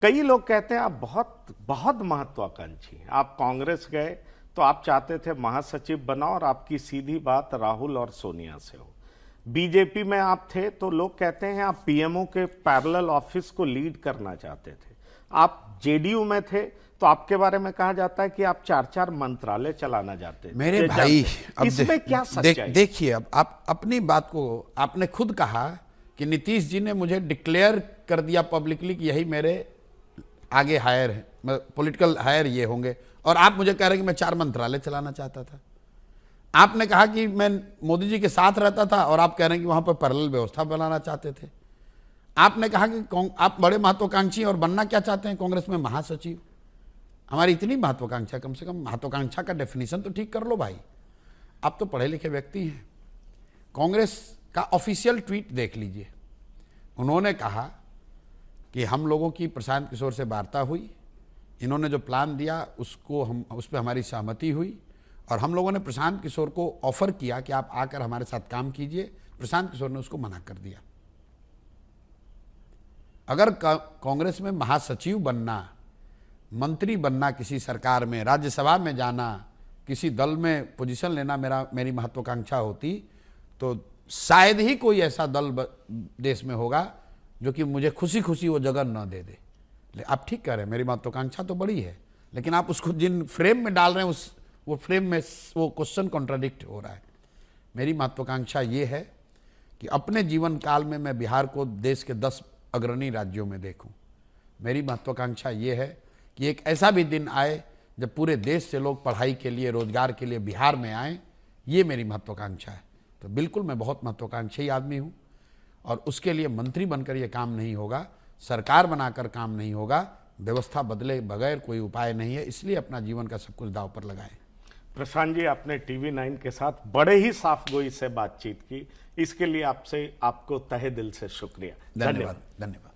कई लोग कहते हैं आप बहुत बहुत महत्वाकांक्षी हैं। आप कांग्रेस गए तो आप चाहते थे महासचिव बना और आपकी सीधी बात राहुल और सोनिया से हो। बीजेपी में आप थे तो लोग कहते हैं आप पीएमओ के पैरेलल ऑफिस को लीड करना चाहते थे। आप जेडीयू में थे तो आपके बारे में कहा जाता है कि आप 4-4 मंत्रालय चलाना चाहते थे। मेरे भाई, अब इसमें क्या सच्चाई? देखिए, अब आप अपनी बात को, आपने खुद कहा कि नीतीश जी ने मुझे डिक्लेयर कर दिया पब्लिकली कि यही मेरे आगे हायर है, पॉलिटिकल हायर ये होंगे, और आप मुझे कह रहे हैं कि मैं 4 मंत्रालय चलाना चाहता था। आपने कहा कि मैं मोदी जी के साथ रहता था और आप कह रहे हैं कि वहां पर पैरेलल व्यवस्था बनाना चाहते थे। आपने कहा कि आप बड़े महत्वाकांक्षी और बनना क्या चाहते हैं कांग्रेस में महासचिव। हमारी इतनी महत्वाकांक्षा, कम से कम महत्वाकांक्षा का डेफिनेशन तो ठीक कर लो भाई। आप तो पढ़े लिखे व्यक्ति हैं। कांग्रेस का ऑफिशियल ट्वीट देख लीजिए। उन्होंने कहा कि हम लोगों की प्रशांत किशोर से वार्ता हुई, इन्होंने जो प्लान दिया उसको हम उस पर हमारी सहमति हुई, और हम लोगों ने प्रशांत किशोर को ऑफर किया कि आप आकर हमारे साथ काम कीजिए। प्रशांत किशोर ने उसको मना कर दिया। अगर कांग्रेस में महासचिव बनना, मंत्री बनना, किसी सरकार में, राज्यसभा में जाना, किसी दल में पोजीशन लेना मेरी महत्वाकांक्षा होती तो शायद ही कोई ऐसा दल देश में होगा जो कि मुझे खुशी खुशी वो जगह न दे दे। आप ठीक कह रहे हैं, मेरी महत्वाकांक्षा तो बड़ी है, लेकिन आप उसको जिन फ्रेम में डाल रहे हैं वो फ्रेम में वो क्वेश्चन कॉन्ट्राडिक्ट हो रहा है। मेरी महत्वाकांक्षा ये है कि अपने जीवन काल में मैं बिहार को देश के 10 अग्रणी राज्यों में देखूं। मेरी महत्वाकांक्षा ये है कि एक ऐसा भी दिन आए जब पूरे देश से लोग पढ़ाई के लिए, रोजगार के लिए बिहार में आएँ। ये मेरी महत्वाकांक्षा है। तो बिल्कुल मैं बहुत महत्वाकांक्षी आदमी हूँ, और उसके लिए मंत्री बनकर ये काम नहीं होगा, सरकार बनाकर काम नहीं होगा, व्यवस्था बदले बगैर कोई उपाय नहीं है। इसलिए अपना जीवन का सब कुछ दांव पर लगाएं। प्रशांत जी, आपने TV9 के साथ बड़े ही साफ गोई से बातचीत की, इसके लिए आपको तहे दिल से शुक्रिया। धन्यवाद। धन्यवाद।